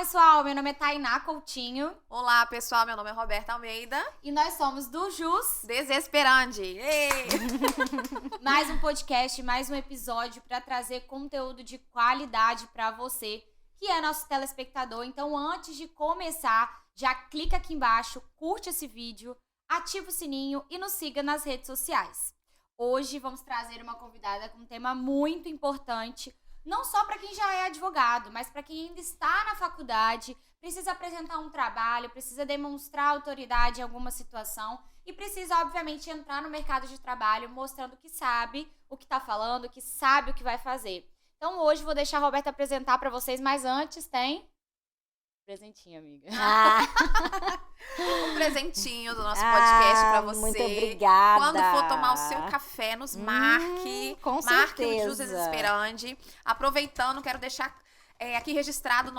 pessoal, meu nome é Tainá Coutinho. Olá, pessoal, meu nome é Roberta Almeida. E nós somos do Jus Desesperante. Mais um podcast, mais um episódio para trazer conteúdo de qualidade para você, que é nosso telespectador. Então, antes de começar, já clica aqui embaixo, curte esse vídeo, ativa o sininho e nos siga nas redes sociais. Hoje vamos trazer uma convidada com um tema muito importante, não só para quem já é advogado, mas para quem ainda está na faculdade, precisa apresentar um trabalho, precisa demonstrar autoridade em alguma situação e precisa, obviamente, entrar no mercado de trabalho mostrando que sabe o que está falando, que sabe o que vai fazer. Então, hoje vou deixar a Roberta apresentar para vocês, mas antes tem presentinho, amiga. Um presentinho do nosso podcast pra você. Muito obrigada. Quando for tomar o seu café, nos marque. Com marque certeza. o Jus Desesperante. Aproveitando, quero deixar aqui registrado o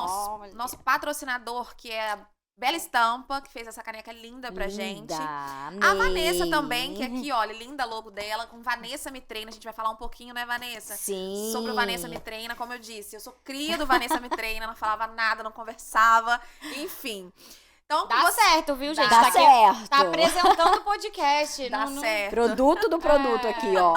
nosso patrocinador, que é a Bela Estampa, que fez essa caneca linda pra gente. Amei. A Vanessa também, que aqui, olha, linda logo dela, com Vanessa Me Treina. A gente vai falar um pouquinho, né, Vanessa? Sim. Sobre o Vanessa Me Treina, como eu disse. Eu sou cria do Vanessa Me Treina, não falava nada, não conversava, enfim. Então, Dá certo, viu, gente? Dá Tá aqui, certo. tá apresentando o podcast. dá não- certo. Produto do produto aqui, ó.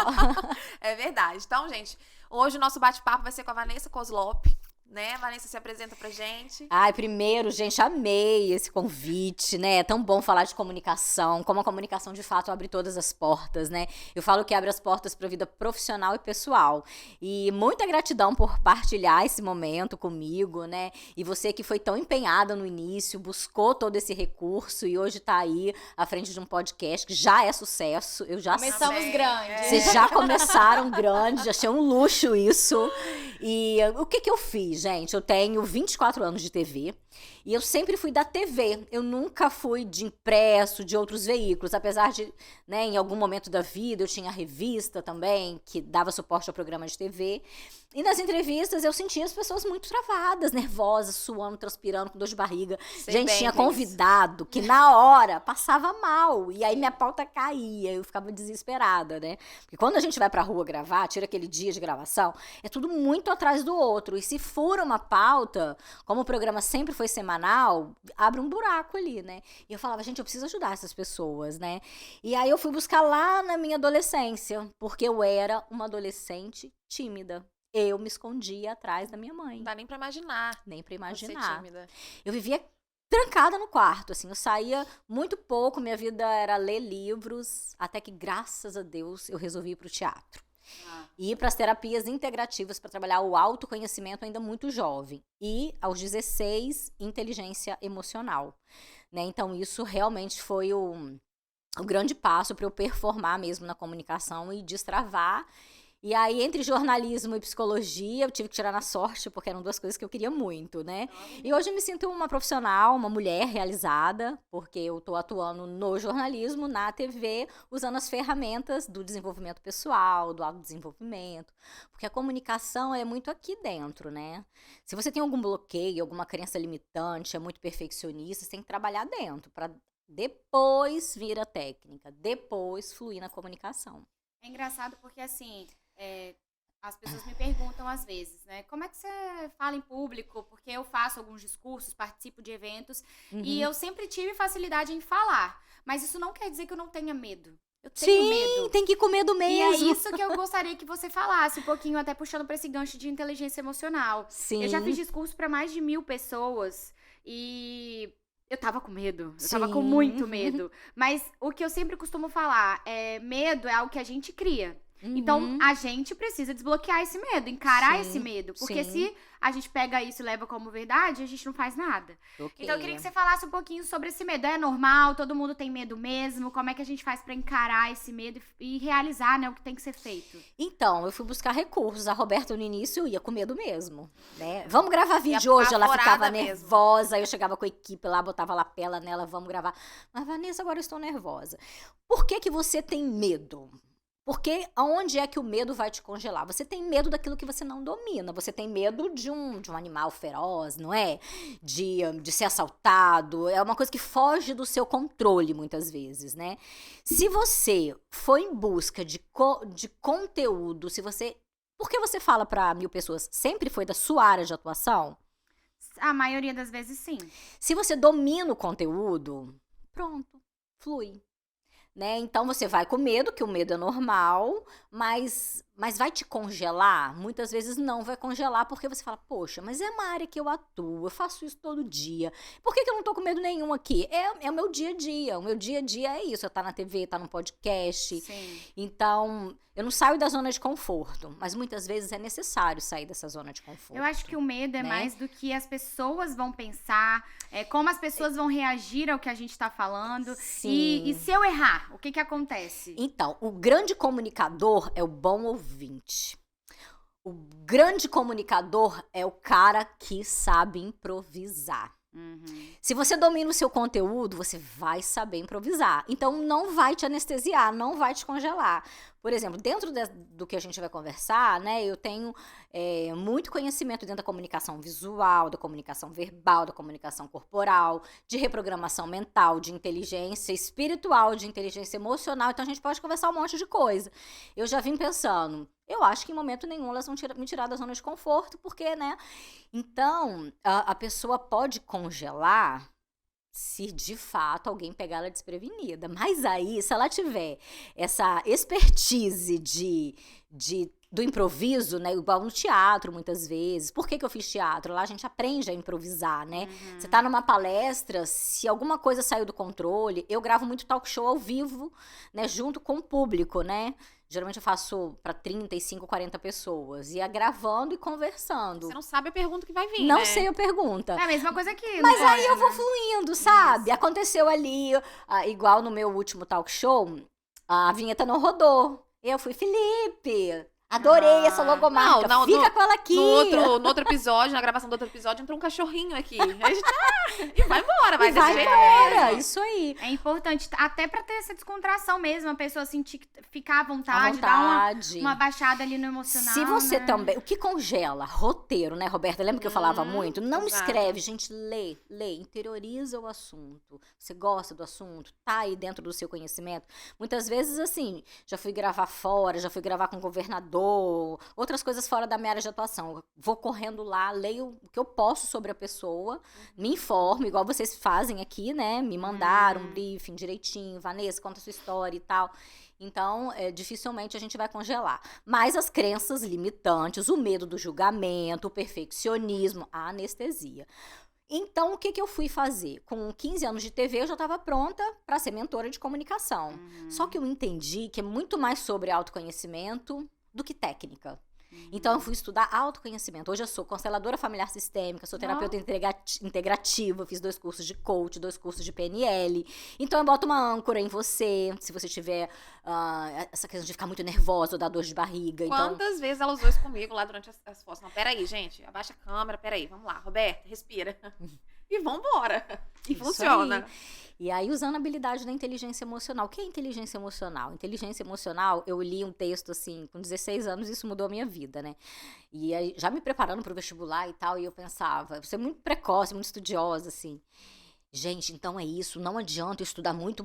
É verdade. Então, gente, hoje o nosso bate-papo vai ser com a Vanessa Kozlop, né? Vanessa, se apresenta pra gente. Ai, primeiro, gente, amei esse convite, né? É tão bom falar de comunicação, como a comunicação de fato abre todas as portas, né? Eu falo que abre as portas para a vida profissional e pessoal. E muita gratidão por partilhar esse momento comigo, né? E você que foi tão empenhada no início, buscou todo esse recurso e hoje tá aí à frente de um podcast que já é sucesso. Eu já Começamos Amém. grandes. Vocês já começaram grande, achei um luxo isso. E o que eu fiz, gente? Eu tenho 24 anos de TV e eu sempre fui da TV. Eu nunca fui de impresso, de outros veículos. Apesar de, né, em algum momento da vida eu tinha revista também, que dava suporte ao programa de TV. E nas entrevistas eu sentia as pessoas muito travadas, nervosas, suando, transpirando, com dor de barriga. Sei Gente, bem tinha disso. convidado que na hora passava mal. E aí minha pauta caía, eu ficava desesperada, né? Porque quando a gente vai pra rua gravar, tira aquele dia de gravação, é tudo muito atrás do outro. E se fura uma pauta, como o programa sempre foi semanal, abre um buraco ali, né? E eu falava, gente, eu preciso ajudar essas pessoas, né? E aí eu fui buscar lá na minha adolescência, porque eu era uma adolescente tímida. Eu me escondia atrás da minha mãe. Não dá nem pra imaginar. Nem pra Você imaginar. tímida. Eu vivia trancada no quarto, assim, eu saía muito pouco, minha vida era ler livros, até que, graças a Deus, eu resolvi ir pro teatro. E ir para as terapias integrativas para trabalhar o autoconhecimento ainda muito jovem. E, aos 16, inteligência emocional. Né? Então, isso realmente foi o grande passo para eu performar mesmo na comunicação e destravar. E aí, entre jornalismo e psicologia, eu tive que tirar na sorte, porque eram duas coisas que eu queria muito, né? E hoje eu me sinto uma profissional, uma mulher realizada, porque eu tô atuando no jornalismo, na TV, usando as ferramentas do desenvolvimento pessoal, do autodesenvolvimento, porque a comunicação é muito aqui dentro, né? Se você tem algum bloqueio, alguma crença limitante, é muito perfeccionista, você tem que trabalhar dentro, para depois vir a técnica, depois fluir na comunicação. É engraçado porque, assim, as pessoas me perguntam às vezes, né? Como é que você fala em público? Porque eu faço alguns discursos, participo de eventos e eu sempre tive facilidade em falar. Mas isso não quer dizer que eu não tenha medo. Eu tenho medo. Tem que ir com medo E mesmo. é isso que eu gostaria que você falasse um pouquinho, até puxando pra esse gancho de inteligência emocional. Sim. Eu já fiz discurso pra mais de 1000 pessoas e eu tava com medo. Eu tava com Sim. muito medo. Mas o que eu sempre costumo falar é medo é algo que a gente cria. Então, a gente precisa desbloquear esse medo, encarar Sim, esse medo. Porque sim. se a gente pega isso e leva como verdade, a gente não faz nada. Ok. Então, eu queria que você falasse um pouquinho sobre esse medo. É normal? Todo mundo tem medo mesmo? Como é que a gente faz pra encarar esse medo e realizar, né, o que tem que ser feito? Então, eu fui buscar recursos. A Roberta, no início, ia com medo mesmo, né? Vamos gravar vídeo E hoje. Ela ficava apavorada mesmo. nervosa. Eu chegava com a equipe lá, botava lapela nela, vamos gravar. Mas, Vanessa, agora eu estou nervosa. Por que você tem medo? Porque aonde é que o medo vai te congelar? Você tem medo daquilo que você não domina. Você tem medo de um animal feroz, não é? De ser assaltado. É uma coisa que foge do seu controle, muitas vezes, né? Se você for em busca de conteúdo, se você... Por que você fala para 1000 pessoas? Sempre foi da sua área de atuação? a maioria das vezes, sim. Se você domina o conteúdo, pronto, flui. Né? Então você vai com medo, que o medo é normal, mas vai te congelar? Muitas vezes não vai congelar, porque você fala, poxa, mas é uma área que eu atuo, eu faço isso todo dia. Por que eu não tô com medo nenhum aqui? É o meu dia a dia. O meu dia a dia é isso. Eu tá na TV, tá no podcast. Sim. Então, eu não saio da zona de conforto, mas muitas vezes é necessário sair dessa zona de conforto. Eu acho que o medo é né? mais do que as pessoas vão pensar, como as pessoas vão reagir ao que a gente tá falando. Sim. E se eu errar, o que acontece? Então, o grande comunicador é o bom ouvinte. O grande comunicador é o cara que sabe improvisar. Se você domina o seu conteúdo, você vai saber improvisar. Então, não vai te anestesiar, não vai te congelar. Por exemplo, dentro do que a gente vai conversar, né, eu tenho muito conhecimento dentro da comunicação visual, da comunicação verbal, da comunicação corporal, de reprogramação mental, de inteligência espiritual, de inteligência emocional. Então, a gente pode conversar um monte de coisa. Eu já vim pensando, eu acho que em momento nenhum elas vão me tirar da zona de conforto, porque, né? Então, a pessoa pode congelar se de fato alguém pegar ela desprevenida. Mas aí, se ela tiver essa expertise do improviso, né? Igual no teatro, muitas vezes. Por que eu fiz teatro? Lá a gente aprende a improvisar, né? Você tá numa palestra, se alguma coisa saiu do controle, eu gravo muito talk show ao vivo, né? Junto com o público, né? Geralmente eu faço pra 35, 40 pessoas. Ia gravando e conversando. Você não sabe a pergunta que vai vir, Não né? sei a pergunta. É a mesma coisa que... Mas aí eu vou fluindo, sabe? Isso. Aconteceu ali, igual no meu último talk show, a vinheta não rodou. Eu fui, Felipe... Adorei essa logomarca. Não, fica com ela aqui. No outro episódio, na gravação do outro episódio, entrou um cachorrinho aqui. Aí a gente, e vai embora, vai desse jeito mesmo. Isso aí. É importante, até pra ter essa descontração mesmo, a pessoa sentir, ficar à vontade, dar uma baixada ali no emocional. Se você né? também... O que congela? Roteiro, né, Roberta? Lembra que eu falava muito? Não escreve, gente, lê, interioriza o assunto. Você gosta do assunto? Tá aí dentro do seu conhecimento? Muitas vezes, assim, já fui gravar fora, já fui gravar com o governador, outras coisas fora da minha área de atuação. Eu vou correndo lá, leio o que eu posso sobre a pessoa, me informo, igual vocês fazem aqui, né? Me mandaram um briefing direitinho, Vanessa, conta a sua história e tal. Então, dificilmente a gente vai congelar. Mas as crenças limitantes, o medo do julgamento, o perfeccionismo, a anestesia. Então, o que eu fui fazer? Com 15 anos de TV, eu já estava pronta para ser mentora de comunicação. Só que eu entendi que é muito mais sobre autoconhecimento do que técnica. Então, eu fui estudar autoconhecimento. Hoje eu sou consteladora familiar sistêmica, sou terapeuta integrativa, fiz 2 cursos de coach, 2 cursos de PNL. Então, eu boto uma âncora em você, se você tiver essa questão de ficar muito nervosa ou dar dor de barriga. Quantas vezes ela usou isso comigo lá durante as fotos? Não, peraí, gente, abaixa a câmera, peraí, vamos lá. Roberta, respira. E vambora. E funciona. Aí. E aí, usando a habilidade da inteligência emocional. O que é inteligência emocional? Inteligência emocional, eu li um texto, assim, com 16 anos, isso mudou a minha vida, né? E aí, já me preparando pro vestibular e tal, e eu pensava, você é muito precoce, muito estudiosa, assim. Gente, então é isso, não adianta eu estudar muito,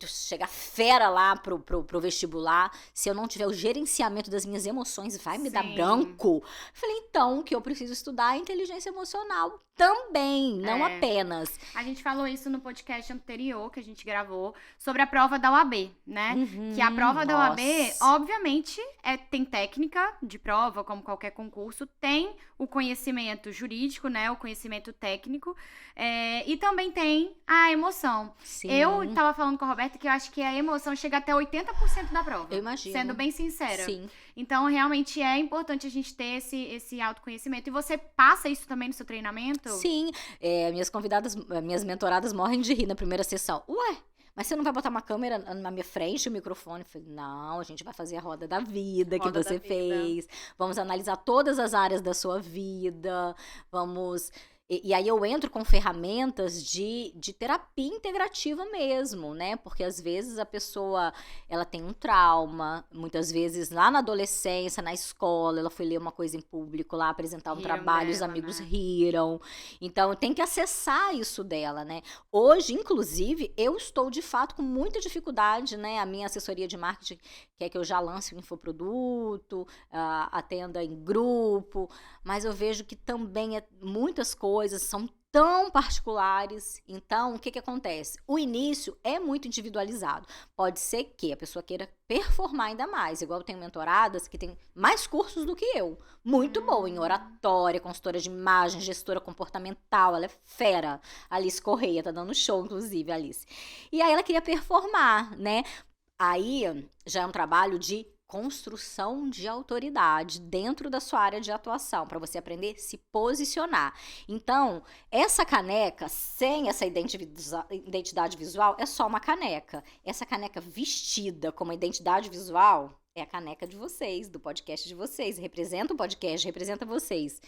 chegar fera lá pro vestibular, se eu não tiver o gerenciamento das minhas emoções, vai me dar branco. Falei, então, o que eu preciso estudar é inteligência emocional também, não apenas. A gente falou isso no podcast anterior que a gente gravou, sobre a prova da OAB, né? Que a prova da OAB, obviamente, tem técnica de prova, como qualquer concurso, tem o conhecimento jurídico, né? O conhecimento técnico, e também tem a emoção. Sim. Eu tava falando com a Roberta que eu acho que a emoção chega até 80% da prova. Eu imagino. Sendo bem sincera. Sim. Então, realmente é importante a gente ter esse autoconhecimento. E você passa isso também no seu treinamento? Sim. Minhas mentoradas morrem de rir na primeira sessão. Ué, mas você não vai botar uma câmera na minha frente, o microfone? Eu falei, não, a gente vai fazer a roda da vida que você fez. Vamos analisar todas as áreas da sua vida. Vamos... E aí eu entro com ferramentas de terapia integrativa mesmo, né? Porque às vezes a pessoa, ela tem um trauma, muitas vezes lá na adolescência, na escola, ela foi ler uma coisa em público lá, apresentar um trabalho, os amigos riram. Então, tem que acessar isso dela, né? Hoje, inclusive, eu estou de fato com muita dificuldade, né? A minha assessoria de marketing quer que eu já lance um infoproduto, atenda em grupo, mas eu vejo que também muitas coisas coisas, são tão particulares. Então, o que acontece? O início é muito individualizado. Pode ser que a pessoa queira performar ainda mais. Igual eu tenho mentoradas que têm mais cursos do que eu. Muito boa em oratória, consultora de imagem, gestora comportamental. Ela é fera. Alice Correia, tá dando show, inclusive, Alice. E aí ela queria performar, né? Aí já é um trabalho de construção de autoridade dentro da sua área de atuação, para você aprender a se posicionar. Então, essa caneca, sem essa identidade visual, é só uma caneca. Essa caneca vestida como identidade visual é a caneca de vocês, do podcast de vocês. Representa o podcast, representa vocês.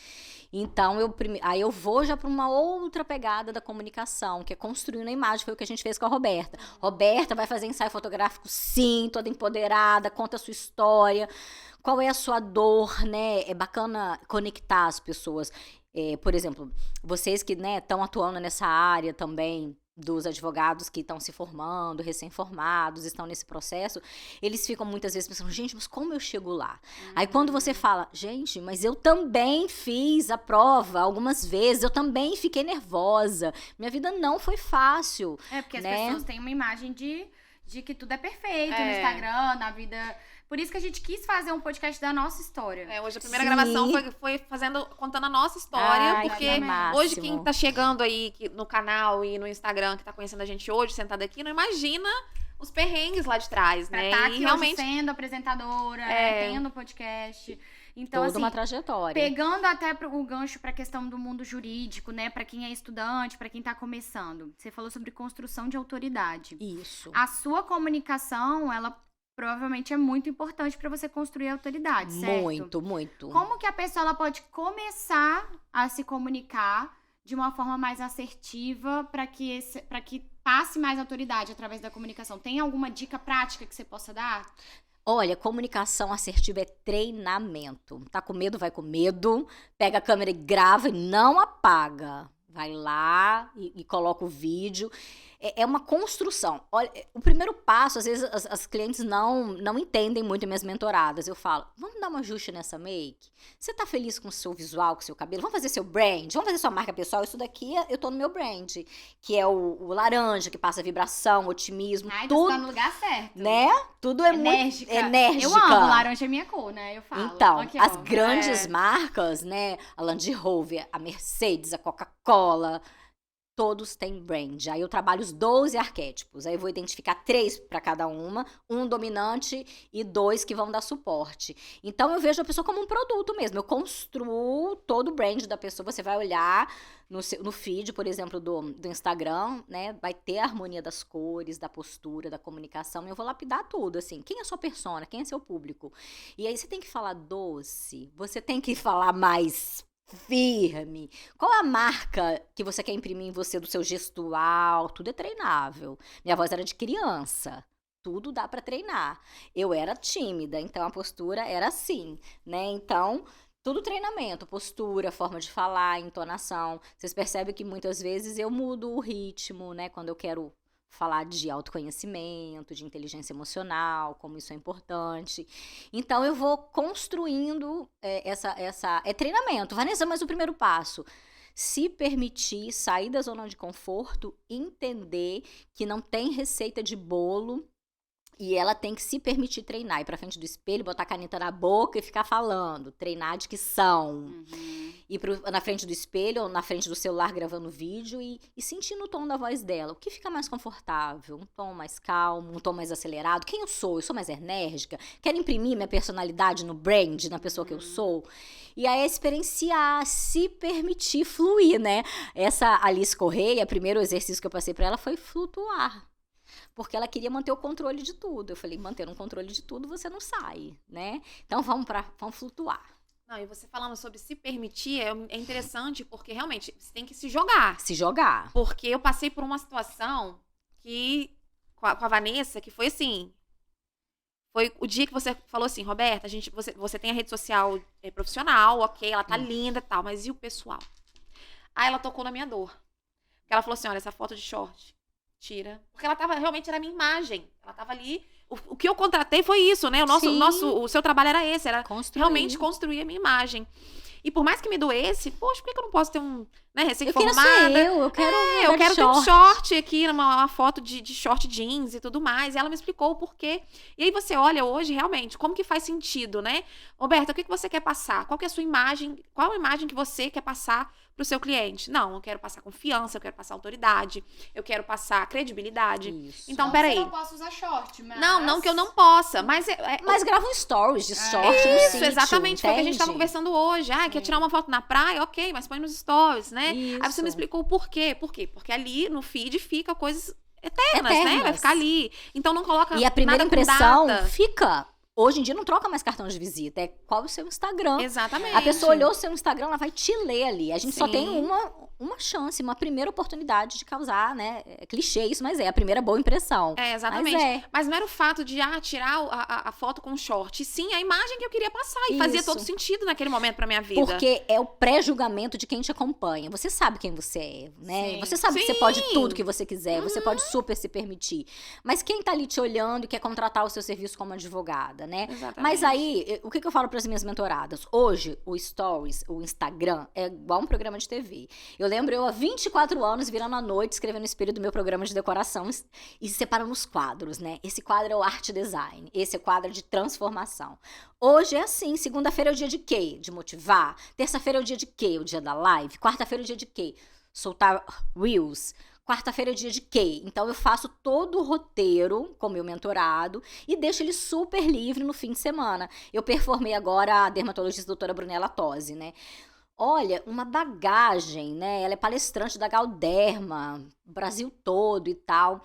Então, aí eu vou já para uma outra pegada da comunicação, que é construindo a imagem, foi o que a gente fez com a Roberta. Roberta vai fazer ensaio fotográfico, sim, toda empoderada, conta a sua história, qual é a sua dor, né? É bacana conectar as pessoas. Por exemplo, vocês que estão atuando nessa área também, dos advogados que estão se formando, recém-formados, estão nesse processo, eles ficam muitas vezes pensando, gente, mas como eu chego lá? Aí quando você fala, gente, mas eu também fiz a prova algumas vezes, eu também fiquei nervosa, minha vida não foi fácil. Porque as pessoas têm uma imagem de que tudo é perfeito no Instagram, na vida... Por isso que a gente quis fazer um podcast da nossa história. Hoje a primeira gravação foi contando a nossa história, porque hoje quem tá chegando aí no canal e no Instagram, que tá conhecendo a gente hoje, sentado aqui, não imagina os perrengues lá de trás, né? Tá aqui realmente sendo apresentadora, tendo podcast. Então, toda uma trajetória. Pegando até o gancho pra questão do mundo jurídico, né? Pra quem é estudante, pra quem tá começando. Você falou sobre construção de autoridade. Isso. A sua comunicação, ela provavelmente é muito importante para você construir a autoridade, certo? Muito, muito. Como que a pessoa ela pode começar a se comunicar de uma forma mais assertiva para que passe mais autoridade através da comunicação? Tem alguma dica prática que você possa dar? Olha, comunicação assertiva é treinamento. Tá com medo? Vai com medo. Pega a câmera e grava e não apaga. Vai lá e coloca o vídeo. É uma construção. Olha, o primeiro passo, às vezes as clientes não entendem muito minhas mentoradas. Eu falo, vamos dar um ajuste nessa make? Você tá feliz com o seu visual, com o seu cabelo? Vamos fazer seu brand? Vamos fazer sua marca pessoal? Isso daqui, eu tô no meu brand. Que é o laranja, que passa vibração, otimismo, tudo. Você tá no lugar certo. Né? Tudo é enérgica. Muito enérgica. Eu amo, laranja é minha cor, né? Eu falo. Então, as grandes marcas, né? A Land Rover, a Mercedes, a Coca-Cola... Todos têm brand. Aí eu trabalho os 12 arquétipos. Aí eu vou identificar 3 para cada uma, um dominante e 2 que vão dar suporte. Então eu vejo a pessoa como um produto mesmo. Eu construo todo o brand da pessoa. Você vai olhar no feed, por exemplo, do Instagram, né? Vai ter a harmonia das cores, da postura, da comunicação. Eu vou lapidar tudo, assim. Quem é a sua persona? Quem é seu público? E aí você tem que falar doce. Você tem que falar mais firme. Qual a marca que você quer imprimir em você do seu gestual? Tudo é treinável. Minha voz era de criança. Tudo dá pra treinar. Eu era tímida, então a postura era assim, né? Então, tudo treinamento, postura, forma de falar, entonação. Vocês percebem que muitas vezes eu mudo o ritmo, né? Quando eu quero falar de autoconhecimento, de inteligência emocional, como isso é importante. Então, eu vou construindo é treinamento. Vanessa, mas o primeiro passo, se permitir sair da zona de conforto, entender que não tem receita de bolo e ela tem que se permitir treinar, ir pra frente do espelho, botar a caneta na boca e ficar falando, treinar a dicção. Ir na frente do espelho ou na frente do celular gravando vídeo e sentindo o tom da voz dela. O que fica mais confortável? Um tom mais calmo, um tom mais acelerado? Quem eu sou? Eu sou mais enérgica? Quero imprimir minha personalidade no brand, na pessoa que eu sou? E aí experienciar, se permitir fluir, né? Essa Alice Correia, o primeiro exercício que eu passei pra ela foi flutuar. Porque ela queria manter o controle de tudo. Eu falei, mantendo o controle de tudo, você não sai, né? Então, vamos flutuar. Não, e você falando sobre se permitir é interessante porque, realmente, você tem que se jogar. Se jogar. Porque eu passei por uma situação que, com a Vanessa, que foi assim... Foi o dia que você falou assim, Roberta, você tem a rede social profissional, ok, ela tá linda e tal, mas e o pessoal? Aí ela tocou na minha dor. Porque ela falou assim, olha, essa foto de short... Tira. Porque ela realmente era a minha imagem. Ela tava ali. O que eu contratei foi isso, né? O seu trabalho era esse, era realmente construir a minha imagem. E por mais que me doesse, poxa, por que eu não posso ter né, Eu recém-formada? quero ser eu quero Eu quero ter um short aqui, uma foto de short jeans e tudo mais. E ela me explicou o porquê. E aí você olha hoje, realmente, como que faz sentido, né? Roberta, o que você quer passar? Qual que é a sua imagem? Qual a imagem que você quer passar pro seu cliente? Não, eu quero passar confiança, eu quero passar autoridade, eu quero passar credibilidade. Isso. Então, Não, peraí. você não posso usar short, mas... Não que eu não possa, mas... Mas grava um stories de short no Isso, sítio, exatamente, foi o que a gente entende? tava conversando hoje. Quer tirar uma foto na praia? Ok, mas põe nos stories, né? Isso. Aí você me explicou o porquê. Por quê? Porque ali no feed fica coisas eternas, né? Vai ficar ali. Então não coloca E a primeira nada com impressão data. fica... Hoje em dia não troca mais cartão de visita, é qual é o seu Instagram. Exatamente. A pessoa olhou o seu Instagram, ela vai te ler ali. A gente só Sim. tem uma chance, uma primeira oportunidade de causar, né? É clichê isso, mas é a primeira boa impressão. Exatamente. Mas Mas não era o fato de tirar a foto com short, e sim a imagem que eu queria passar. E fazia Isso. todo sentido naquele momento pra minha vida. Porque é o pré-julgamento de quem te acompanha. Você sabe quem você é, né? Sim. Você sabe que você Sim. pode tudo que você quiser, você pode super se permitir. Mas quem tá ali te olhando e quer contratar o seu serviço como advogada, né? Exatamente. Mas aí, o que eu falo para as minhas mentoradas? Hoje, o Stories, o Instagram, é igual um programa de TV. Eu lembro eu há 24 anos virando à noite, escrevendo o espelho do meu programa de decoração e separando os quadros, né? Esse quadro é o art design, esse é o quadro de transformação. Hoje é assim, segunda-feira é o dia de quê? De motivar. Terça-feira é o dia de quê? O dia da live. Quarta-feira é o dia de quê? Soltar reels. Quarta-feira é dia de quê? Então eu faço todo o roteiro com meu mentorado e deixo ele super livre no fim de semana. Eu performei agora a dermatologista doutora Brunella Tosi, né? Olha, uma bagagem, né? Ela é palestrante da Galderma, Brasil todo e tal.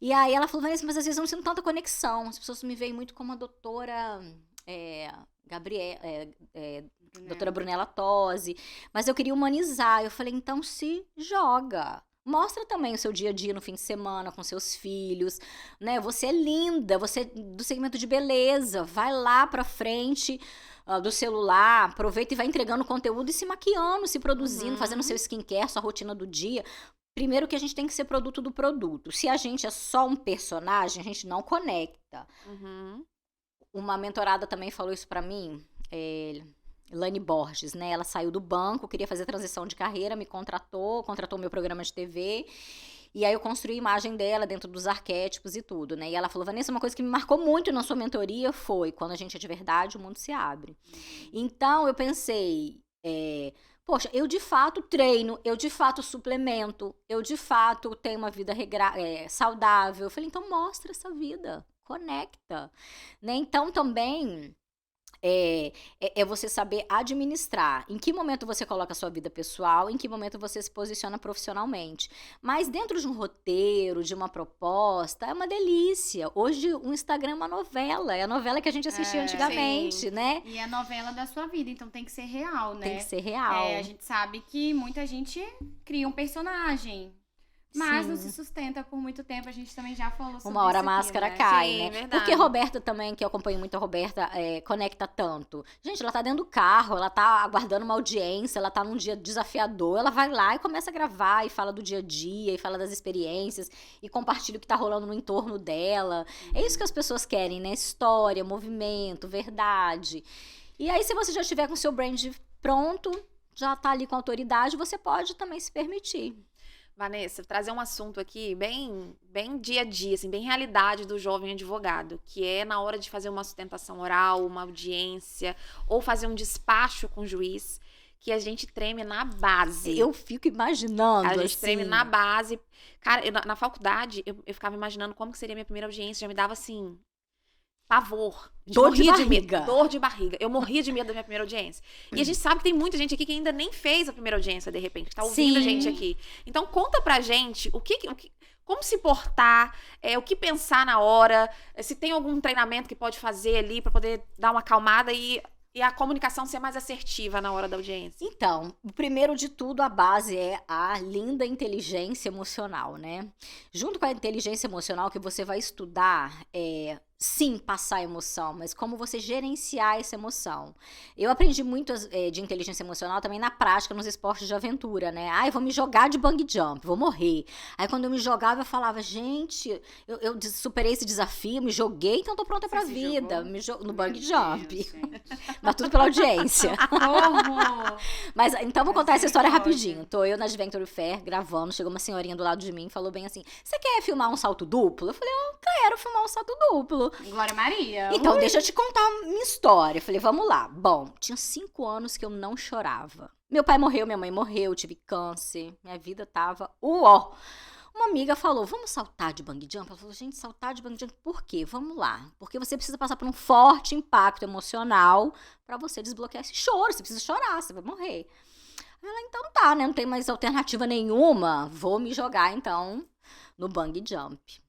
E aí ela falou, Vanessa, mas às vezes eu não sinto tanta conexão. As pessoas me veem muito como a doutora doutora Brunella Tosi. Mas eu queria humanizar. Eu falei, então se joga. Mostra também o seu dia a dia no fim de semana com seus filhos, né? Você é linda, você é do segmento de beleza. Vai lá pra frente do celular, aproveita e vai entregando conteúdo e se maquiando, se produzindo, fazendo seu skincare, sua rotina do dia. Primeiro que a gente tem que ser produto do produto. Se a gente é só um personagem, a gente não conecta. Uma mentorada também falou isso pra mim, Lani Borges, né? Ela saiu do banco, queria fazer transição de carreira, me contratou o meu programa de TV. E aí eu construí a imagem dela dentro dos arquétipos e tudo, né? E ela falou, Vanessa, uma coisa que me marcou muito na sua mentoria foi, quando a gente é de verdade, o mundo se abre. Então eu pensei, poxa, eu de fato treino, eu de fato suplemento, eu de fato tenho uma vida saudável. Eu falei, então mostra essa vida, conecta, né? Então também... É você saber administrar. Em que momento você coloca a sua vida pessoal, em que momento você se posiciona profissionalmente. Mas dentro de um roteiro, de uma proposta, é uma delícia. Hoje o Instagram é uma novela, é a novela que a gente assistia antigamente, sim. né? E é a novela da sua vida, então tem que ser real, né? Tem que ser real. A gente sabe que muita gente cria um personagem. Mas Sim. não se sustenta por muito tempo, a gente também já falou sobre Uma hora a isso aqui, máscara né? cai, Sim, né? verdade. Porque Roberta também, que eu acompanho muito a Roberta, conecta tanto. Gente, ela tá dentro do carro, ela tá aguardando uma audiência, ela tá num dia desafiador, ela vai lá e começa a gravar e fala do dia a dia, e fala das experiências, e compartilha o que tá rolando no entorno dela. É isso que as pessoas querem, né? História, movimento, verdade. E aí, se você já estiver com o seu brand pronto, já tá ali com autoridade, você pode também se permitir. Vanessa, trazer um assunto aqui bem dia a dia, assim, bem realidade do jovem advogado, que é na hora de fazer uma sustentação oral, uma audiência, ou fazer um despacho com o juiz, que a gente treme na base. Eu fico imaginando, A gente assim. treme na base. Cara, na faculdade, eu ficava imaginando como que seria a minha primeira audiência, já me dava, assim, pavor. Dor de Morria barriga. Dor de barriga. Eu morria de medo da minha primeira audiência. E a gente sabe que tem muita gente aqui que ainda nem fez a primeira audiência, de repente, que tá ouvindo a Sim. gente aqui. Então, conta pra gente como se portar, o que pensar na hora, se tem algum treinamento que pode fazer ali pra poder dar uma acalmada e a comunicação ser mais assertiva na hora da audiência. Então, o primeiro de tudo, a base é a linda inteligência emocional, né? Junto com a inteligência emocional que você vai estudar, sim, passar emoção, mas como você gerenciar essa emoção. Eu aprendi muito de inteligência emocional também na prática, nos esportes de aventura, né? Eu vou me jogar de bungee jump, vou morrer. Aí quando eu me jogava, eu falava, gente, eu superei esse desafio, me joguei, então tô pronta pra vida. No bungee jump. Mas tudo pela audiência. Mas então vou contar essa história rapidinho. Tô eu na Adventure Fair gravando, chegou uma senhorinha do lado de mim e falou bem assim, você quer filmar um salto duplo? Eu falei, eu quero filmar um salto duplo. Glória Maria. Então, deixa eu te contar a minha história. Eu falei, vamos lá. Bom, tinha 5 anos que eu não chorava. Meu pai morreu, minha mãe morreu, eu tive câncer. Minha vida tava uó. Uma amiga falou, vamos saltar de bungee jump? Ela falou, gente, saltar de bungee jump por quê? Vamos lá. Porque você precisa passar por um forte impacto emocional pra você desbloquear esse choro. Você precisa chorar, você vai morrer. Ela, então tá, né? Não tem mais alternativa nenhuma. Vou me jogar, então, no bungee jump.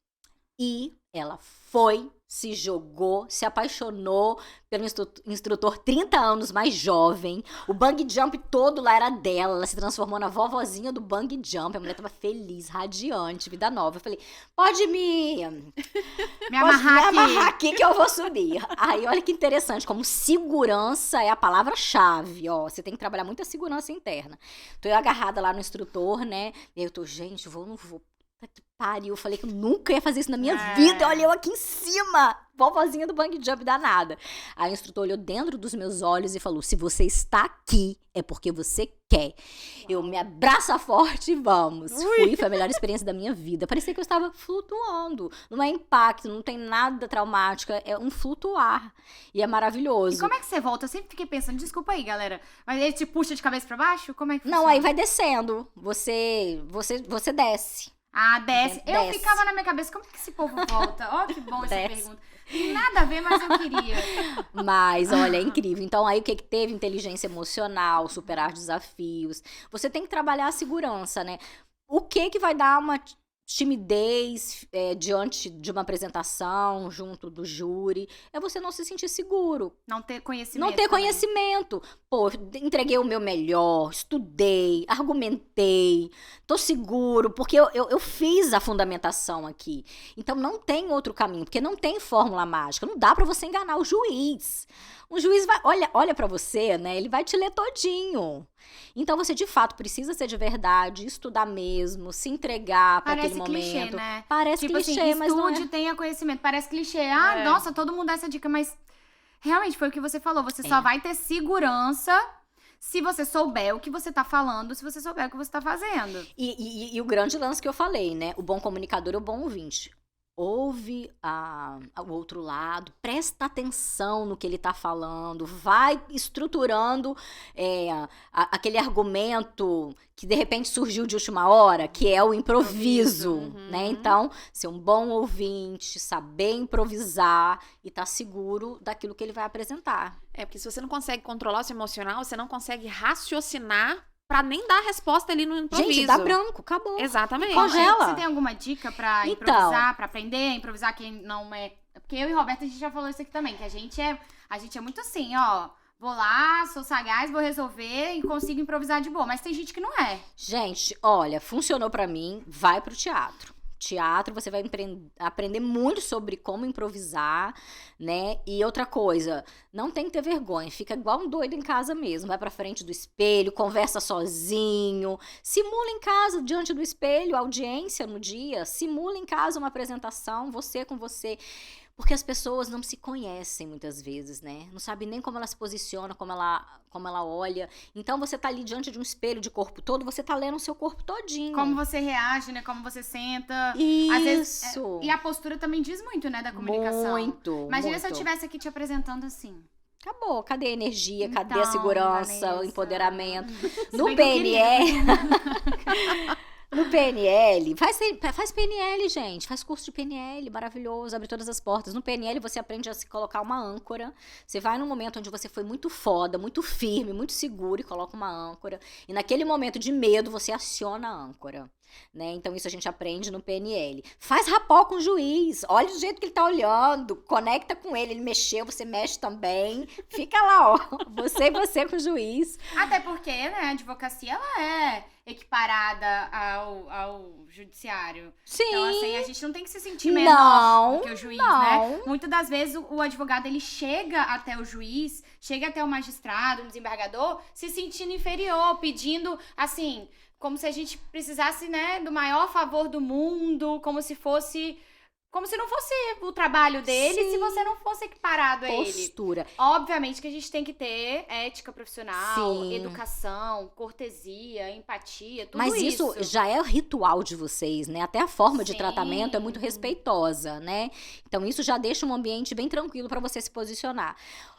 E ela foi, se jogou, se apaixonou pelo instrutor 30 anos mais jovem. O bungee jump todo lá era dela. Ela se transformou na vovozinha do bungee jump. A mulher tava feliz, radiante, vida nova. Eu falei, pode me amarrar aqui que eu vou subir. Aí, olha que interessante, como segurança é a palavra-chave, ó. Você tem que trabalhar muita segurança interna. Tô eu agarrada lá no instrutor, né? E aí eu tô, gente, não vou. Que pariu, eu falei que eu nunca ia fazer isso na minha vida. Olha eu aqui em cima, vovozinha do bungee jump danada. Aí o instrutor olhou dentro dos meus olhos e falou, se você está aqui, é porque você quer. Eu me abraça forte e vamos. Foi a melhor experiência da minha vida. Parecia que eu estava flutuando. Não é impacto, não tem nada traumático, é um flutuar. E é maravilhoso. E como é que você volta? Eu sempre fiquei pensando, desculpa aí, galera, mas ele te puxa de cabeça pra baixo? Como é que funciona? Não, aí vai descendo. Você desce. Desce. Eu ficava na minha cabeça, como é que esse povo volta? Ó, que bom essa pergunta. Tem nada a ver, mas eu queria. Mas, olha, é incrível. Então, aí o que teve? Inteligência emocional, superar desafios. Você tem que trabalhar a segurança, né? O que vai dar uma timidez diante de uma apresentação, junto do júri, é você não se sentir seguro. Não ter conhecimento. Não ter conhecimento. Pô, entreguei o meu melhor, estudei, argumentei, tô seguro, porque eu fiz a fundamentação aqui. Então não tem outro caminho, porque não tem fórmula mágica. Não dá pra você enganar o juiz. O juiz olha pra você, né? Ele vai te ler todinho. Então você, de fato, precisa ser de verdade, estudar mesmo, se entregar para aquele momento. Parece clichê, né? Parece tipo clichê, assim, mas não é. Estude, tenha conhecimento. Parece clichê. Nossa, todo mundo dá essa dica, mas realmente foi o que você falou. Você só vai ter segurança se você souber o que você tá falando, se você souber o que você tá fazendo. E o grande lance que eu falei, né? O bom comunicador é o bom ouvinte. Ouve o outro lado, presta atenção no que ele tá falando, vai estruturando aquele argumento que de repente surgiu de última hora, que é o improviso, né? Então, ser um bom ouvinte, saber improvisar e tá seguro daquilo que ele vai apresentar. Porque se você não consegue controlar o seu emocional, você não consegue raciocinar pra nem dar a resposta ali no improviso. Gente, dá branco, acabou. Exatamente. Congela. Você tem alguma dica pra improvisar, pra aprender a improvisar quem não é... Porque eu e Roberta, a gente já falou isso aqui também, que a gente é muito assim, ó... Vou lá, sou sagaz, vou resolver e consigo improvisar de boa. Mas tem gente que não é. Gente, olha, funcionou pra mim, vai pro teatro. Teatro, você vai aprender muito sobre como improvisar, né? E outra coisa, não tem que ter vergonha, fica igual um doido em casa mesmo. Vai pra frente do espelho, conversa sozinho, simula em casa, diante do espelho, audiência no dia, simula em casa uma apresentação, você com você. Porque as pessoas não se conhecem muitas vezes, né? Não sabe nem como ela se posiciona, como ela olha. Então, você tá ali diante de um espelho de corpo todo, você tá lendo o seu corpo todinho. Como você reage, né? Como você senta. Isso. Às vezes, e a postura também diz muito, né? Da comunicação. Muito. Imagina se eu estivesse aqui te apresentando assim. Acabou. Cadê a energia? Cadê a Então, segurança, Vanessa. o empoderamento? Se No bem que eu PNL... No PNL, faz PNL, gente, faz curso de PNL, maravilhoso, abre todas as portas. No PNL você aprende a se colocar uma âncora, você vai num momento onde você foi muito foda, muito firme, muito seguro e coloca uma âncora. E naquele momento de medo você aciona a âncora. Né? Então, isso a gente aprende no PNL. Faz rapport com o juiz. Olha o jeito que ele tá olhando. Conecta com ele. Ele mexeu, você mexe também. Fica lá, ó. Você com o juiz. Até porque, né, a advocacia, ela é equiparada ao judiciário. Sim. Então, assim, a gente não tem que se sentir menor do que o juiz, não. né? Muitas das vezes, o advogado, ele chega até o juiz, chega até o magistrado, o desembargador, se sentindo inferior, pedindo, assim, como se a gente precisasse, né, do maior favor do mundo, como se não fosse o trabalho dele, Sim. se você não fosse equiparado a ele. Postura. Obviamente que a gente tem que ter ética profissional, Sim. educação, cortesia, empatia, tudo Mas isso. isso já é o ritual de vocês, né? Até a forma de Sim. tratamento é muito respeitosa, né? Então isso já deixa um ambiente bem tranquilo para você se posicionar.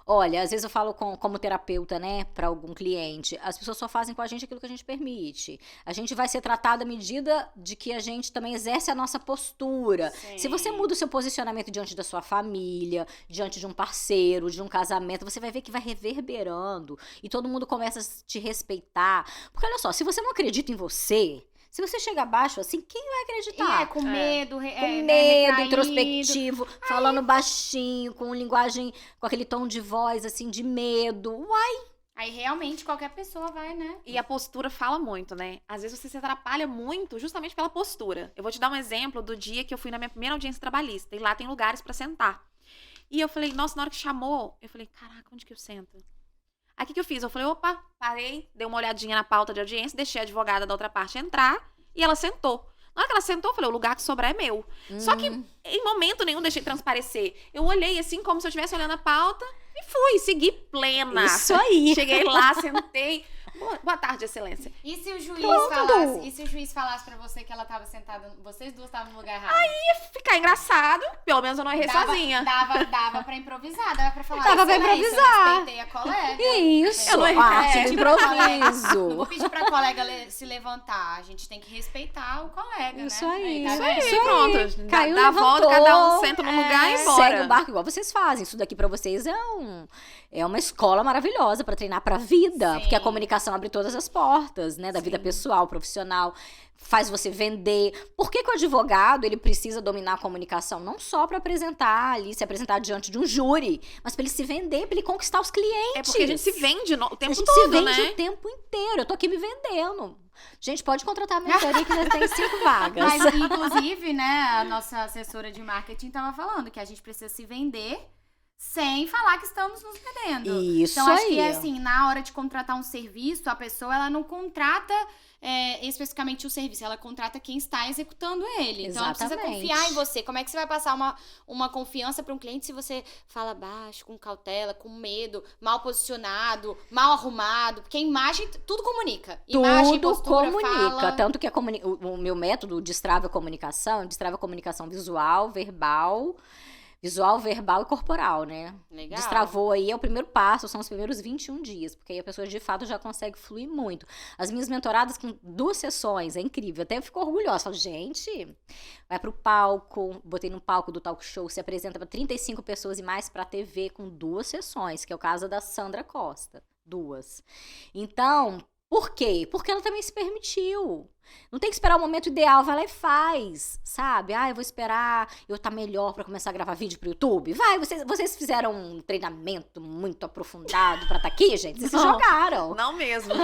Olha, às vezes eu falo como terapeuta, né, para algum cliente, as pessoas só fazem com a gente aquilo que a gente permite. A gente vai ser tratado à medida de que a gente também exerce a nossa postura. Sim. Se você muda o seu posicionamento diante da sua família, diante de um parceiro, de um casamento, você vai ver que vai reverberando e todo mundo começa a te respeitar. Porque olha só, se você não acredita em você, se você chega abaixo assim, quem vai acreditar? Com medo, Com né, medo, retraído. introspectivo, falando baixinho, com linguagem, com aquele tom de voz, assim, de medo. Uai, Aí realmente qualquer pessoa vai, né? E a postura fala muito, né? Às vezes você se atrapalha muito justamente pela postura. Eu vou te dar um exemplo do dia que eu fui na minha primeira audiência trabalhista. E lá tem lugares pra sentar. E eu falei, nossa, na hora que chamou, eu falei, caraca, onde que eu sento? Aí o que eu fiz? Eu falei, opa, parei, dei uma olhadinha na pauta de audiência, deixei a advogada da outra parte entrar e ela sentou. Na hora que ela sentou, eu falei, o lugar que sobrar é meu. Só que em momento nenhum deixei transparecer. Eu olhei assim, como se eu estivesse olhando a pauta e fui, segui plena. isso aí. Cheguei lá, sentei. Boa tarde, excelência. E se o juiz Pronto. falasse? E se o juiz falasse pra você que ela tava sentada, vocês duas estavam no lugar errado? Ficar engraçado, pelo menos eu não errei sozinha. Dava pra improvisar, dava pra falar. Dava pra "Excelência, improvisar." Eu respeitei a colega. Isso, Eu não arte errei. de Não improviso. vou pedir pra colega se levantar. A gente tem que respeitar o colega, Isso né? aí, tá isso vendo? aí. E pronto. Caiu, dá a volta, levantou. cada um senta no lugar e embora. Segue o barco igual vocês fazem. Isso daqui pra vocês é uma escola maravilhosa pra treinar pra vida. Sim. Porque a comunicação abre todas as portas, né? Da vida pessoal, profissional. Faz você vender. Por que que o advogado, ele precisa dominar a comunicação? Não só pra apresentar ali, se apresentar diante de um júri, mas pra ele se vender, pra ele conquistar os clientes. É porque a gente se vende o tempo A gente todo, se vende né? o tempo inteiro. Eu tô aqui me vendendo. Gente, pode contratar a mentoria que ainda tem 5 vagas. Mas, inclusive, né, a nossa assessora de marketing tava falando que a gente precisa se vender sem falar que estamos nos vendendo. Isso Então, acho aí. que, assim, na hora de contratar um serviço, a pessoa, ela não contrata especificamente o serviço, ela contrata quem está executando ele. Então, ela precisa Exatamente. confiar em você. Como é que você vai passar uma confiança para um cliente se você fala baixo, com cautela, com medo, mal posicionado, mal arrumado? Porque a imagem, tudo comunica. Imagem, Tudo postura, comunica. fala. Tanto que o meu método destrava a comunicação visual, verbal e corporal, né? Legal. Destravou aí, é o primeiro passo, são os primeiros 21 dias, porque aí a pessoa de fato já consegue fluir muito. As minhas mentoradas com 2 sessões, é incrível, até eu fico orgulhosa, falo, gente, vai pro palco, botei no palco do talk show, se apresenta para 35 pessoas e mais pra TV com 2 sessões, que é o caso da Sandra Costa, 2. Então, por quê? Porque ela também se permitiu. Não tem que esperar o momento ideal, vai lá e faz, sabe? Eu vou esperar eu estar melhor pra começar a gravar vídeo pro YouTube. Vai, vocês fizeram um treinamento muito aprofundado pra estar aqui, gente? Vocês se Não. jogaram. Não mesmo.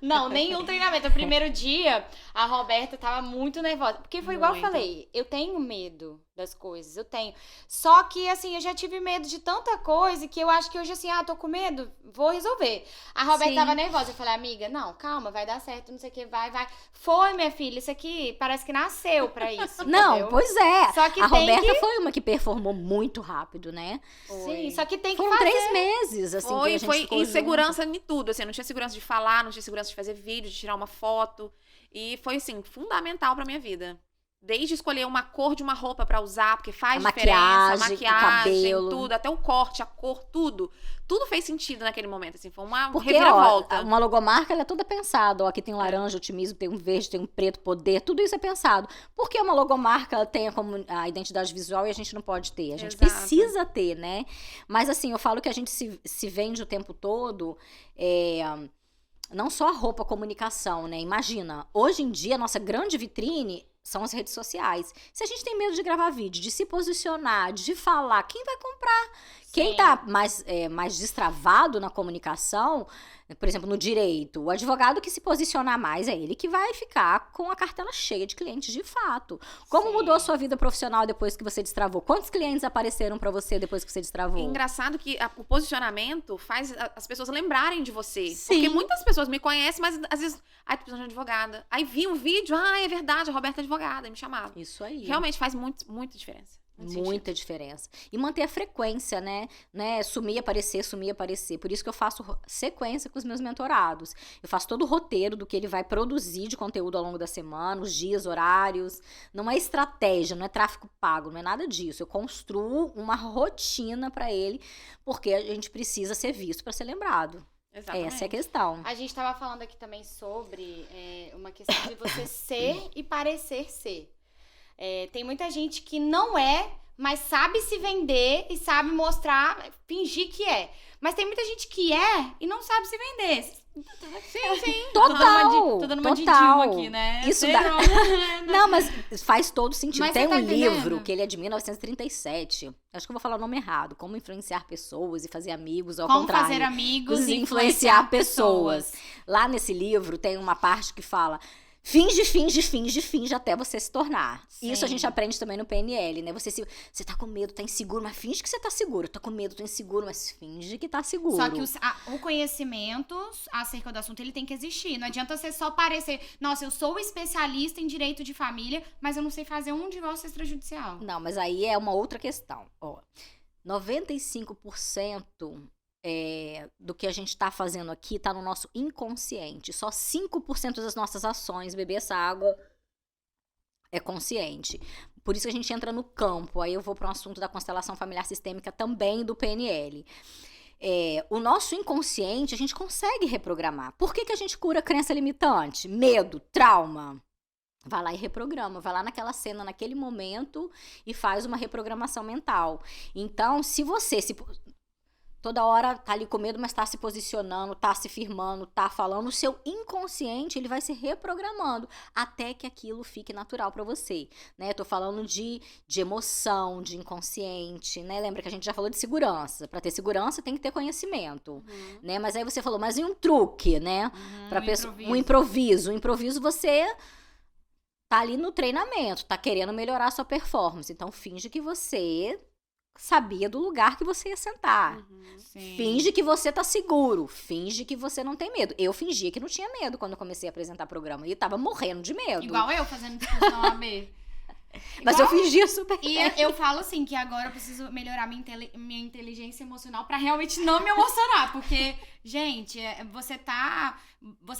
Não, nenhum treinamento. O primeiro dia, a Roberta tava muito nervosa. Porque foi igual eu Muito. falei, eu tenho medo das coisas, eu tenho. Só que, assim, eu já tive medo de tanta coisa que eu acho que hoje, assim, tô com medo, vou resolver. A Roberta Sim. tava nervosa. Eu falei, amiga, não, calma, vai dar certo, não sei o que, vai. Foi, minha filha, isso aqui parece que nasceu pra isso. Não, entendeu? pois é. Só que A tem Roberta que... foi uma que performou muito rápido, né? Sim, só que tem que Foram fazer. 3 meses, assim, que a Foi gente ficou insegurança em tudo, assim, eu não tinha segurança de falar, não tinha segurança de fazer vídeo, de tirar uma foto, e foi, assim, fundamental pra minha vida. Desde escolher uma cor de uma roupa pra usar, porque faz A diferença, a maquiagem, o maquiagem, cabelo. tudo, até o corte, a cor, tudo. Tudo fez sentido naquele momento, assim, foi uma Porque, reviravolta. uma logomarca, ela é toda pensada. Ó, aqui tem um laranja, otimismo, tem um verde, tem um preto, poder. Tudo isso é pensado. Porque uma logomarca ela tem a identidade visual e a gente não pode ter. A gente Exato. precisa ter, né? Mas, assim, eu falo que a gente se vende o tempo todo não só a roupa, a comunicação, né? Imagina, hoje em dia a nossa grande vitrine são as redes sociais. Se a gente tem medo de gravar vídeo, de se posicionar, de falar, quem vai comprar? Quem tá mais destravado na comunicação, por exemplo, no direito, o advogado que se posicionar mais é ele que vai ficar com a cartela cheia de clientes de fato. Como mudou a sua vida profissional depois que você destravou? Quantos clientes apareceram pra você depois que você destravou? É engraçado que o posicionamento faz as pessoas lembrarem de você. Sim. Porque muitas pessoas me conhecem, mas às vezes, tô precisando de advogada. Aí vi um vídeo, é verdade, a Roberta é advogada, me chamava. Isso aí. Realmente faz muita diferença. Muita diferença. E manter a frequência, né? Sumir, aparecer. Por isso que eu faço sequência com os meus mentorados. Eu faço todo o roteiro do que ele vai produzir de conteúdo ao longo da semana, os dias, horários. Não é estratégia, não é tráfego pago, não é nada disso. Eu construo uma rotina pra ele, porque a gente precisa ser visto pra ser lembrado. Exatamente. Essa é a questão. A gente tava falando aqui também sobre uma questão de você ser e parecer ser. Tem muita gente que não é, mas sabe se vender e sabe mostrar, fingir que é. Mas tem muita gente que é e não sabe se vender. Sim. Total. Tô dando uma de Dilma aqui, né? Isso dá. Não, mas faz todo sentido. Mas tem você tá um livro entendendo? que ele é de 1937. Acho que eu vou falar o nome errado. Como influenciar pessoas e fazer amigos, ao Como contrário. fazer amigos e influenciar pessoas. Lá nesse livro tem uma parte que fala: finge até você se tornar. Sim. Isso a gente aprende também no PNL, né? Você tá com medo, tá inseguro, mas finge que você tá seguro. Tá com medo, tô inseguro, mas finge que tá seguro. Só que o conhecimento acerca do assunto, ele tem que existir. Não adianta você só parecer, nossa, eu sou especialista em direito de família, mas eu não sei fazer um divórcio extrajudicial. Não, mas aí é uma outra questão. Ó, 95% do que a gente está fazendo aqui está no nosso inconsciente. Só 5% das nossas ações, beber essa água, é consciente. Por isso que a gente entra no campo. Aí eu vou para um assunto da constelação familiar sistêmica também do PNL. O nosso inconsciente a gente consegue reprogramar. Por que a gente cura crença limitante? Medo, trauma. Vai lá e reprograma, vai lá naquela cena, naquele momento e faz uma reprogramação mental. Então, se você toda hora tá ali com medo, mas tá se posicionando, tá se firmando, tá falando, o seu inconsciente, ele vai se reprogramando até que aquilo fique natural pra você, né? Eu tô falando de emoção, de inconsciente, né? Lembra que a gente já falou de segurança. Pra ter segurança tem que ter conhecimento, né? Mas aí você falou, mas e um truque, né? Pra pessoa, um improviso. Um improviso você tá ali no treinamento, tá querendo melhorar a sua performance. Então finge que você sabia do lugar que você ia sentar. Finge que você tá seguro. Finge que você não tem medo. Eu fingia que não tinha medo quando eu comecei a apresentar programa. E eu tava morrendo de medo. Igual eu fazendo discussão AB. Mas eu fingia super E bem. eu falo assim, que agora eu preciso melhorar minha inteligência emocional pra realmente não me emocionar. Porque, gente, você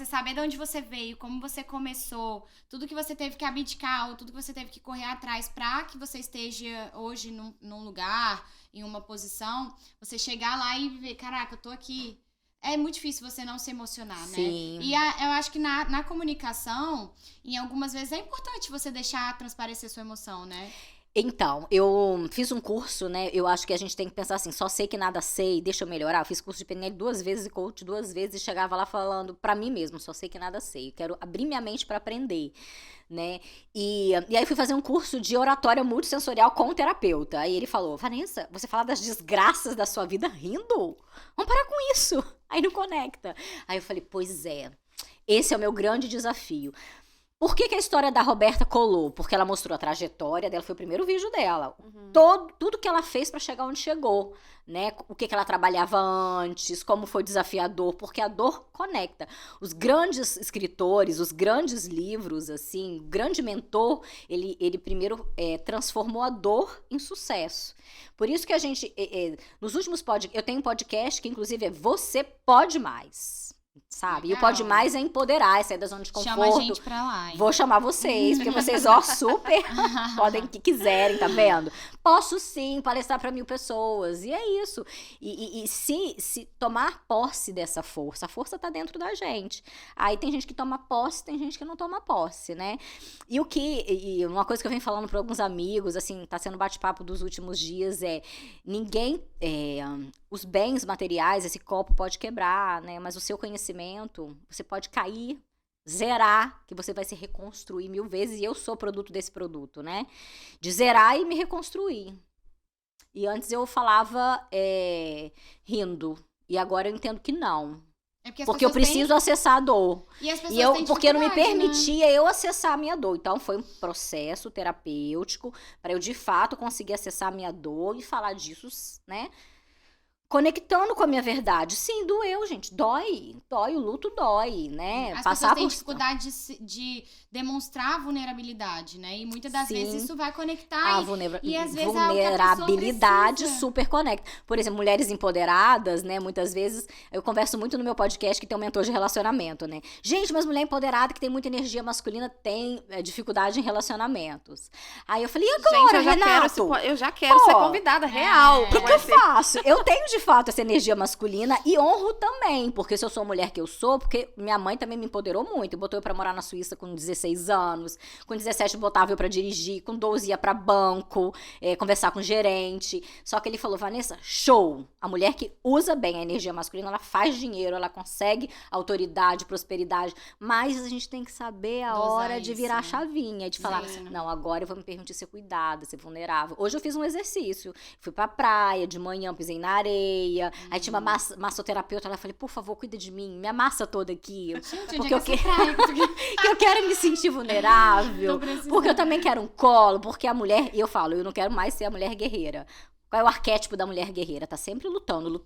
saber de onde você veio, como você começou, tudo que você teve que abdicar, ou tudo que você teve que correr atrás pra que você esteja hoje num lugar, em uma posição, você chegar lá e ver, caraca, eu tô aqui. É muito difícil você não se emocionar, né? Sim. E eu acho que na comunicação, em algumas vezes, é importante você deixar transparecer sua emoção, né? Então, eu fiz um curso, né? Eu acho que a gente tem que pensar assim, só sei que nada sei, deixa eu melhorar. Eu fiz curso de PNL 2 vezes e coach 2 vezes e chegava lá falando pra mim mesmo, só sei que nada sei. Eu quero abrir minha mente pra aprender, né? E aí fui fazer um curso de oratória multissensorial com o terapeuta. Aí ele falou, Vanessa, você fala das desgraças da sua vida rindo? Vamos parar com isso. Aí não conecta. Aí eu falei, pois é, esse é o meu grande desafio. Por que a história da Roberta colou? Porque ela mostrou a trajetória dela, foi o primeiro vídeo dela. Tudo que ela fez pra chegar onde chegou, né? O que ela trabalhava antes, como foi desafiador, porque a dor conecta. Os grandes escritores, os grandes livros, assim, o grande mentor, ele primeiro transformou a dor em sucesso. Por isso que a gente, nos últimos podcasts, eu tenho um podcast que inclusive é Você Pode Mais. Sabe? Legal. E o Pode Mais é empoderar, é sair da zona de conforto. Chama a gente pra lá, hein? Vou chamar vocês, porque vocês, super podem o que quiserem, tá vendo? Posso sim palestrar pra 1000 pessoas, e é isso. E se tomar posse dessa força, a força tá dentro da gente. Aí tem gente que toma posse, tem gente que não toma posse, né? E uma coisa que eu venho falando pra alguns amigos, assim, tá sendo bate-papo dos últimos dias, os bens materiais, esse copo pode quebrar, né? Mas o seu conhecimento conhecimento, você pode cair, zerar, que você vai se reconstruir 1000 vezes, e eu sou produto desse produto, né? De zerar e me reconstruir. E antes eu falava rindo, e agora eu entendo que não. Porque eu preciso acessar a dor. E as pessoas têm porque eu não me dificuldade, permitia eu acessar a minha dor. Então, foi um processo terapêutico para eu, de fato, conseguir acessar a minha dor e falar disso, né? Conectando com a minha verdade. Sim, doeu, gente. Dói, o luto dói, né? As pessoas têm dificuldade de demonstrar vulnerabilidade, né? E muitas das vezes isso vai conectar. E às vezes vulnerabilidade super conecta. Por exemplo, mulheres empoderadas, né? Muitas vezes, eu converso muito no meu podcast que tem um mentor de relacionamento, né? Gente, mas mulher empoderada que tem muita energia masculina tem dificuldade em relacionamentos. Aí eu falei, e agora, Renato? Eu já quero ser convidada real. O que eu faço? Eu tenho de fato essa energia masculina e honro também, porque se eu sou a mulher que eu sou, porque minha mãe também me empoderou muito, botou eu pra morar na Suíça com 16 anos, com 17 botava eu pra dirigir, com 12 ia pra banco, conversar com gerente, só que ele falou, Vanessa, show, a mulher que usa bem a energia masculina, ela faz dinheiro, ela consegue autoridade, prosperidade, mas a gente tem que saber a hora de virar a chavinha, de falar, não, agora eu vou me permitir ser cuidada, ser vulnerável. Hoje eu fiz um exercício, fui pra praia, de manhã pisei na areia, aí tinha uma massoterapeuta, ela falei, por favor, cuida de mim, me amassa toda aqui, porque eu quero me sentir vulnerável, porque eu também quero um colo, porque a mulher, eu falo, eu não quero mais ser a mulher guerreira. Qual é o arquétipo da mulher guerreira? Tá sempre lutando,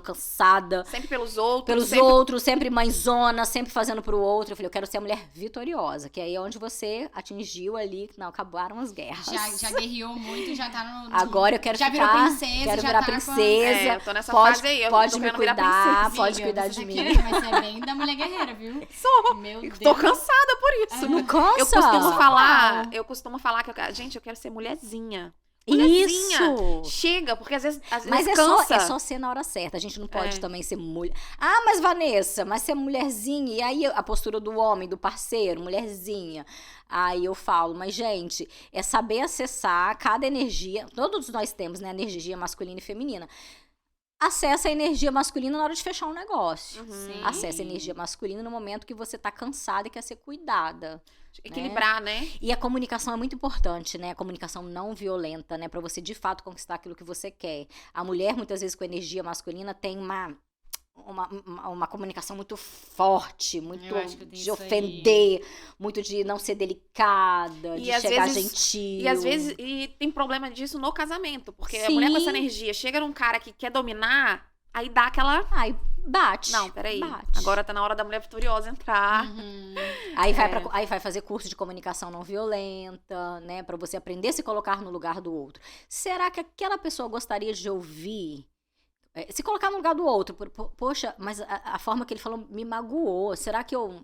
cansada. Sempre pelos outros. Sempre mãezona, sempre fazendo pro outro. Eu falei, eu quero ser a mulher vitoriosa, que aí é onde você atingiu ali, não, acabaram as guerras. Já guerreou muito, já tá no... Agora eu quero já ficar... virou princesa, quero já virar tá princesa. Eu tô nessa fase aí, pode me cuidar, pode cuidar de mim. Mas você é bem da mulher guerreira, viu? Sou. Meu Deus. Tô cansada por isso. Não cansa? Eu costumo falar que eu quero ser mulherzinha. Isso! Chega, porque às vezes mas cansa. É só ser na hora certa. A gente não pode também ser mulher. Ah, mas Vanessa, mas ser mulherzinha. E aí a postura do homem, do parceiro, mulherzinha. Aí eu falo, mas gente, é saber acessar cada energia. Todos nós temos, né? Energia masculina e feminina. Acessa a energia masculina na hora de fechar um negócio. Acessa a energia masculina no momento que você tá cansada e quer ser cuidada. Equilibrar, né? E a comunicação é muito importante, né? A comunicação não violenta, né? Pra você, de fato, conquistar aquilo que você quer. A mulher, muitas vezes, com energia masculina, tem uma comunicação muito forte, muito de ofender, muito de não ser delicada, de chegar gentil. E às vezes tem problema disso no casamento, porque a mulher com essa energia chega num cara que quer dominar, aí dá aquela... Aí bate. Não, peraí. Agora tá na hora da mulher vitoriosa entrar. Aí vai fazer curso de comunicação não violenta, né? Pra você aprender a se colocar no lugar do outro. Será que aquela pessoa gostaria de ouvir? Se colocar no lugar do outro. Poxa, mas a forma que ele falou me magoou. Será que eu...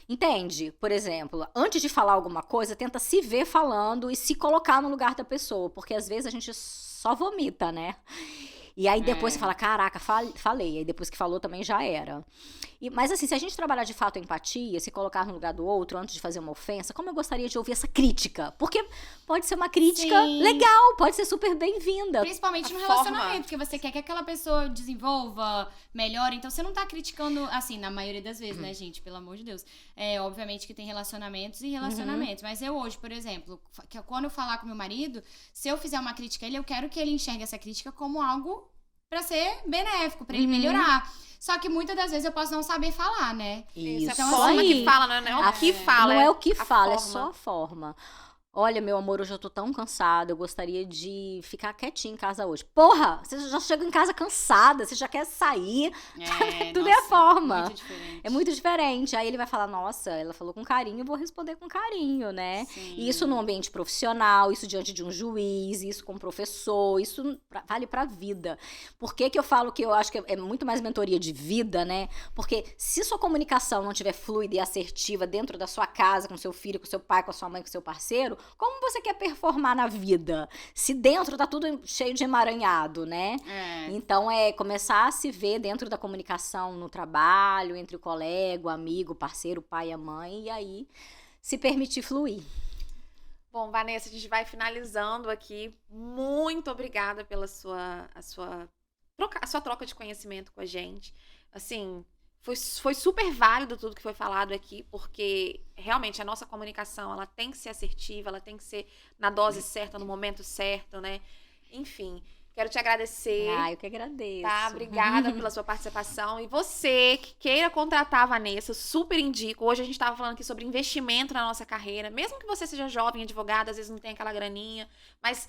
Entende? Por exemplo, antes de falar alguma coisa, tenta se ver falando e se colocar no lugar da pessoa. Porque às vezes a gente só vomita, né? E aí depois você fala, caraca, falei. Aí depois que falou também já era. Mas assim, se a gente trabalhar de fato a empatia, se colocar no lugar do outro antes de fazer uma ofensa, como eu gostaria de ouvir essa crítica? Porque pode ser uma crítica legal, pode ser super bem-vinda. Principalmente no relacionamento, porque você quer que aquela pessoa desenvolva, melhore. Então você não tá criticando, assim, na maioria das vezes, né, gente? Pelo amor de Deus. Obviamente que tem relacionamentos e relacionamentos. Mas eu hoje, por exemplo, quando eu falar com meu marido, se eu fizer uma crítica a ele, eu quero que ele enxergue essa crítica como algo pra ser benéfico, pra ele melhorar. Só que muitas das vezes eu posso não saber falar, né? Isso. Então, a forma que fala, não é o que fala. Não é o que fala, é só a forma. Olha, meu amor, hoje eu tô tão cansada, eu gostaria de ficar quietinha em casa hoje. Porra, você já chega em casa cansada, você já quer sair. Tudo é a forma. Muito diferente. É muito diferente. Aí ele vai falar, nossa, ela falou com carinho, eu vou responder com carinho, né? Sim. E isso no ambiente profissional, isso diante de um juiz, isso com um professor, isso vale pra vida. Por que eu falo que eu acho que é muito mais mentoria de vida, né? Porque se sua comunicação não tiver fluida e assertiva dentro da sua casa, com seu filho, com seu pai, com a sua mãe, com seu parceiro, como você quer performar na vida? Se dentro tá tudo cheio de emaranhado, né? Então, começar a se ver dentro da comunicação no trabalho, entre o colega, o amigo, o parceiro, o pai e a mãe, e aí se permitir fluir. Bom, Vanessa, a gente vai finalizando aqui. Muito obrigada pela sua troca de conhecimento com a gente. Assim, Foi super válido tudo que foi falado aqui, porque realmente a nossa comunicação, ela tem que ser assertiva, ela tem que ser na dose certa, no momento certo, né? Enfim, quero te agradecer. Eu que agradeço. Tá, obrigada pela sua participação. E você que queira contratar a Vanessa, super indico. Hoje a gente tava falando aqui sobre investimento na nossa carreira. Mesmo que você seja jovem, advogado, às vezes não tem aquela graninha, mas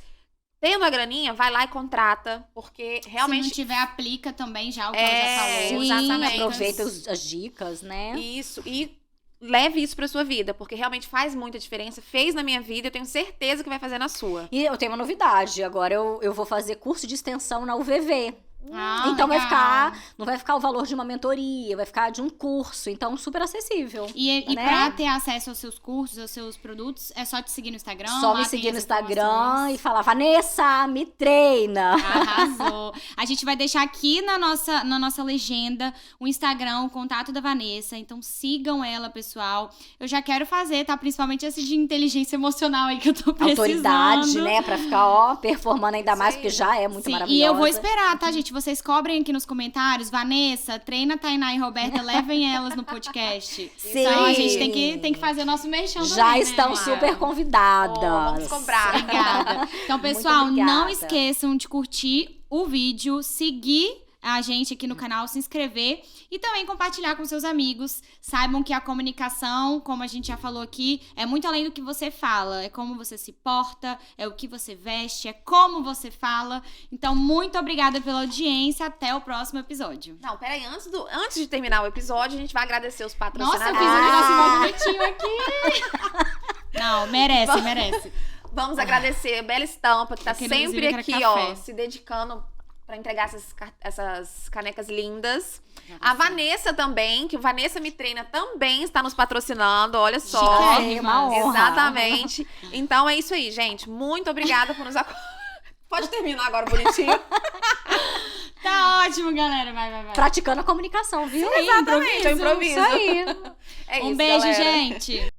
tendo a graninha, vai lá e contrata, porque realmente... Se não tiver, aplica também já o que ela já falou. Sim, exatamente. aproveita as dicas, né? Isso, e leve isso pra sua vida, porque realmente faz muita diferença. Fez na minha vida, eu tenho certeza que vai fazer na sua. E eu tenho uma novidade, agora eu vou fazer curso de extensão na UVV. Ah, Então legal. não vai ficar o valor de uma mentoria, vai ficar de um curso, então super acessível. E né? pra ter acesso aos seus cursos, aos seus produtos, é só te seguir no Instagram? Só lá me tem seguir no as Instagram informações. e falar, Vanessa, me treina. Arrasou. A gente vai deixar aqui na nossa legenda o Instagram, o contato da Vanessa. Então sigam ela, pessoal. Eu já quero fazer, tá? Principalmente esse de inteligência emocional aí que eu tô precisando. Autoridade, né? Pra ficar, performando ainda mais, Sim. porque já é muito Sim, maravilhosa. e eu vou esperar, tá, gente? Vocês cobrem aqui nos comentários. Vanessa, treina Tainá e Roberta, levem elas no podcast. Sim. Então a gente tem que fazer o nosso merchan Já também, estão né? super convidadas. Vamos cobrar. Obrigada. Então, Muito pessoal, não obrigada. esqueçam de curtir o vídeo, seguir a gente aqui no canal, se inscrever e também compartilhar com seus amigos. Saibam que a comunicação, como a gente já falou aqui, é muito além do que você fala. É como você se porta, é o que você veste, é como você fala. Então, muito obrigada pela audiência. Até o próximo episódio. Não, peraí, antes de terminar o episódio, a gente vai agradecer os Nossa, patrocinadores. eu fiz um negócio bonitinho aqui. Não, merece. Vamos agradecer a Bela Estampa, que tá Aquele sempre inclusive, aqui, que era café. ó, se dedicando pra entregar essas canecas lindas. A Vanessa também, que o Vanessa Me Treina também está nos patrocinando, olha só. É uma honra. Exatamente. Então é isso aí, gente. Muito obrigada por nos Pode terminar agora bonitinho. Tá ótimo, galera. Vai. Praticando a comunicação, viu? Exatamente, é o improviso. Isso aí. É Um isso, beijo, galera. gente.